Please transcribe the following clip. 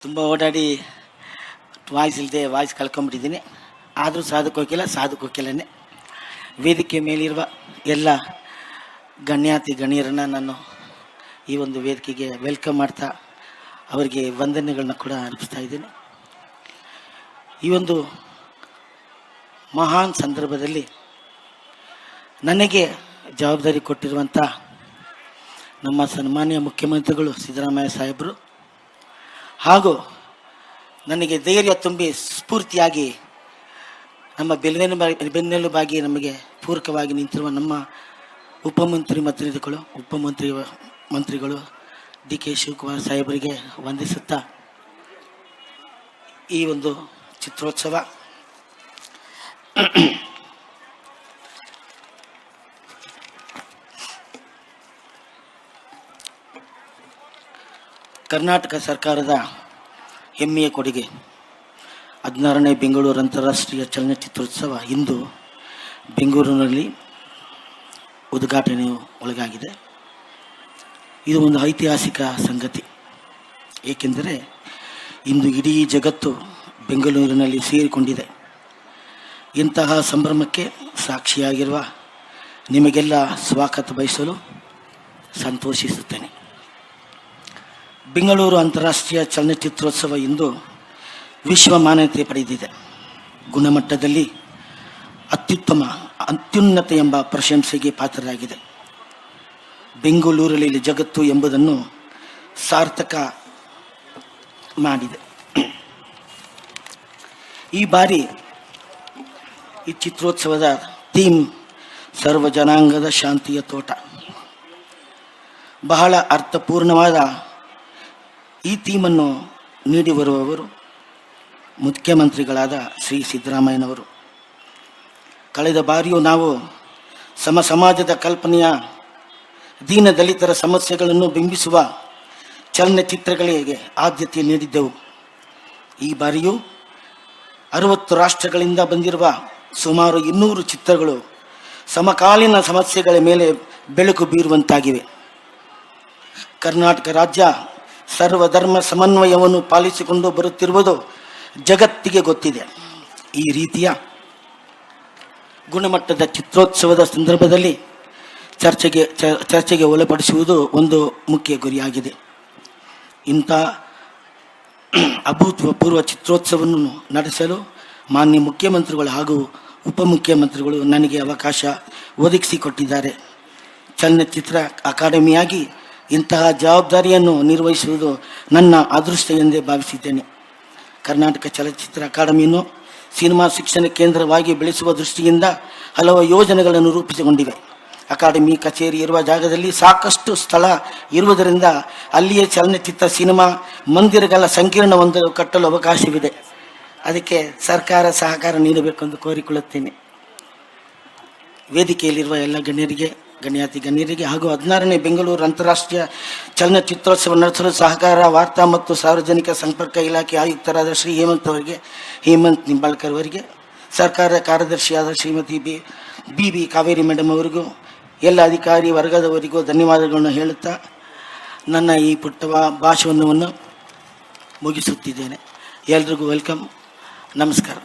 ತುಂಬ ಓಡಾಡಿ ವಾಯ್ಸ್ ಇಲ್ಲದೆ ವಾಯ್ಸ್ ಕಳ್ಕೊಂಬಿಟ್ಟಿದ್ದೀನಿ. ಆದರೂ ಸಾಧಕೋಕಿಲ್ಲನೇ. ವೇದಿಕೆ ಮೇಲಿರುವ ಎಲ್ಲ ಗಣ್ಯಾತಿ ಗಣ್ಯರನ್ನು ನಾನು ಈ ಒಂದು ವೇದಿಕೆಗೆ ವೆಲ್ಕಮ್ ಮಾಡ್ತಾ ಅವರಿಗೆ ವಂದನೆಗಳನ್ನ ಕೂಡ ಅರ್ಪಿಸ್ತಾ ಇದ್ದೀನಿ. ಈ ಒಂದು ಮಹಾನ್ ಸಂದರ್ಭದಲ್ಲಿ ನನಗೆ ಜವಾಬ್ದಾರಿ ಕೊಟ್ಟಿರುವಂಥ ನಮ್ಮ ಸನ್ಮಾನ್ಯ ಮುಖ್ಯಮಂತ್ರಿಗಳು ಸಿದ್ದರಾಮಯ್ಯ ಸಾಹೇಬರು ಹಾಗೂ ನನಗೆ ಧೈರ್ಯ ತುಂಬಿ ಸ್ಫೂರ್ತಿಯಾಗಿ ನಮ್ಮ ಬೆನ್ನೆಲುಬಾಗಿ ನಮಗೆ ಪೂರಕವಾಗಿ ನಿಂತಿರುವ ನಮ್ಮ ಮಂತ್ರಿಗಳು ಡಿ ಕೆ ಶಿವಕುಮಾರ್ ಸಾಹೇಬರಿಗೆ ವಂದಿಸುತ್ತಾ ಈ ಒಂದು ಚಿತ್ರೋತ್ಸವ ಕರ್ನಾಟಕ ಸರ್ಕಾರದ ಹೆಮ್ಮೆಯ ಕೊಡುಗೆ 16ನೇ ಬೆಂಗಳೂರು ಅಂತಾರಾಷ್ಟ್ರೀಯ ಚಲನಚಿತ್ರೋತ್ಸವ ಇಂದು ಬೆಂಗಳೂರಿನಲ್ಲಿ ಉದ್ಘಾಟನೆ ಒಳಗಾಗಿದೆ. ಇದು ಒಂದು ಐತಿಹಾಸಿಕ ಸಂಗತಿ. ಏಕೆಂದರೆ ಇಂದು ಇಡೀ ಜಗತ್ತು ಬೆಂಗಳೂರಿನಲ್ಲಿ ಸೇರಿಕೊಂಡಿದೆ. ಇಂತಹ ಸಂಭ್ರಮಕ್ಕೆ ಸಾಕ್ಷಿಯಾಗಿರುವ ನಿಮಗೆಲ್ಲ ಸ್ವಾಗತ ಬಯಸಲು ಸಂತೋಷಿಸುತ್ತೇನೆ. ಬೆಂಗಳೂರು ಅಂತಾರಾಷ್ಟ್ರೀಯ ಚಲನಚಿತ್ರೋತ್ಸವ ಇಂದು ವಿಶ್ವ ಮಾನ್ಯತೆ ಪಡೆದಿದೆ. ಗುಣಮಟ್ಟದಲ್ಲಿ ಅತ್ಯುನ್ನತ ಎಂಬ ಪ್ರಶಂಸೆಗೆ ಪಾತ್ರರಾಗಿದೆ. ಬೆಂಗಳೂರಲ್ಲಿ ಜಗತ್ತು ಎಂಬುದನ್ನು ಸಾರ್ಥಕ ಮಾಡಿದೆ. ಈ ಬಾರಿ ಈ ಚಿತ್ರೋತ್ಸವದ ಥೀಮ್ ಸರ್ವ ಜನಾಂಗದ ಶಾಂತಿಯ ತೋಟ. ಬಹಳ ಅರ್ಥಪೂರ್ಣವಾದ ಈ ಥೀಮನ್ನು ನೀಡಿ ಬರುವವರು ಮುಖ್ಯಮಂತ್ರಿಗಳಾದ ಶ್ರೀ ಸಿದ್ದರಾಮಯ್ಯನವರು. ಕಳೆದ ಬಾರಿಯೂ ನಾವು ಸಮಾಜದ ಕಲ್ಪನೆಯ ದೀನ ದಲಿತರ ಸಮಸ್ಯೆಗಳನ್ನು ಬಿಂಬಿಸುವ ಚಲನಚಿತ್ರಗಳಿಗೆ ಆದ್ಯತೆ ನೀಡಿದ್ದೆವು. ಈ ಬಾರಿಯೂ 60 ರಾಷ್ಟ್ರಗಳಿಂದ ಬಂದಿರುವ ಸುಮಾರು 200 ಚಿತ್ರಗಳು ಸಮಕಾಲೀನ ಸಮಸ್ಯೆಗಳ ಮೇಲೆ ಬೆಳಕು ಬೀರುವಂತಾಗಿವೆ. ಕರ್ನಾಟಕ ರಾಜ್ಯ ಸರ್ವಧರ್ಮ ಸಮನ್ವಯವನ್ನು ಪಾಲಿಸಿಕೊಂಡು ಬರುತ್ತಿರುವುದು ಜಗತ್ತಿಗೆ ಗೊತ್ತಿದೆ. ಈ ರೀತಿಯ ಗುಣಮಟ್ಟದ ಚಿತ್ರೋತ್ಸವದ ಸಂದರ್ಭದಲ್ಲಿ ಚರ್ಚೆಗೆ ಒಳಪಡಿಸುವುದು ಒಂದು ಮುಖ್ಯ ಗುರಿಯಾಗಿದೆ. ಇಂಥ ಅಭೂತಪೂರ್ವ ಚಿತ್ರೋತ್ಸವವನ್ನು ನಡೆಸಲು ಮಾನ್ಯ ಮುಖ್ಯಮಂತ್ರಿಗಳು ಹಾಗೂ ಉಪಮುಖ್ಯಮಂತ್ರಿಗಳು ನನಗೆ ಅವಕಾಶ ಒದಗಿಸಿಕೊಟ್ಟಿದ್ದಾರೆ. ಚಲನಚಿತ್ರ ಅಕಾಡೆಮಿಯಾಗಿ ಇಂತಹ ಜವಾಬ್ದಾರಿಯನ್ನು ನಿರ್ವಹಿಸುವುದು ನನ್ನ ಅದೃಷ್ಟ ಎಂದೇ ಭಾವಿಸಿದ್ದೇನೆ. ಕರ್ನಾಟಕ ಚಲನಚಿತ್ರ ಅಕಾಡೆಮಿಯನ್ನು ಸಿನಿಮಾ ಶಿಕ್ಷಣ ಕೇಂದ್ರವಾಗಿ ಬೆಳೆಸುವ ದೃಷ್ಟಿಯಿಂದ ಹಲವು ಯೋಜನೆಗಳನ್ನು ರೂಪಿಸಿಕೊಂಡಿವೆ. ಅಕಾಡೆಮಿ ಕಚೇರಿ ಇರುವ ಜಾಗದಲ್ಲಿ ಸಾಕಷ್ಟು ಸ್ಥಳ ಇರುವುದರಿಂದ ಅಲ್ಲಿಯೇ ಚಲನಚಿತ್ರ ಸಿನಿಮಾ ಮಂದಿರಗಳ ಸಂಕೀರ್ಣವೊಂದು ಕಟ್ಟಲು ಅವಕಾಶವಿದೆ. ಅದಕ್ಕೆ ಸರ್ಕಾರ ಸಹಕಾರ ನೀಡಬೇಕೆಂದು ಕೋರಿಕೊಳ್ಳುತ್ತೇನೆ. ವೇದಿಕೆಯಲ್ಲಿರುವ ಎಲ್ಲ ಗಣ್ಯಾತಿ ಗಣ್ಯರಿಗೆ ಹಾಗೂ 16ನೇ ಬೆಂಗಳೂರು ಅಂತಾರಾಷ್ಟ್ರೀಯ ಚಲನಚಿತ್ರೋತ್ಸವ ನಡೆಸಲು ಸಹಕಾರ, ವಾರ್ತಾ ಮತ್ತು ಸಾರ್ವಜನಿಕ ಸಂಪರ್ಕ ಇಲಾಖೆ ಆಯುಕ್ತರಾದ ಶ್ರೀ ಹೇಮಂತ್ ನಿಂಬಾಳ್ಕರ್ ಅವರಿಗೆ, ಸರ್ಕಾರದ ಕಾರ್ಯದರ್ಶಿಯಾದ ಶ್ರೀಮತಿ ಬಿ ಕಾವೇರಿ ಮೇಡಮ್ ಅವರಿಗೂ, ಎಲ್ಲ ಅಧಿಕಾರಿ ವರ್ಗದವರಿಗೂ ಧನ್ಯವಾದಗಳನ್ನು ಹೇಳುತ್ತಾ ನನ್ನ ಈ ಪುಟ್ಟ ಭಾಷಣವನ್ನು ಮುಗಿಸುತ್ತಿದ್ದೇನೆ. ಎಲ್ರಿಗೂ ವೆಲ್ಕಮ್. ನಮಸ್ಕಾರ.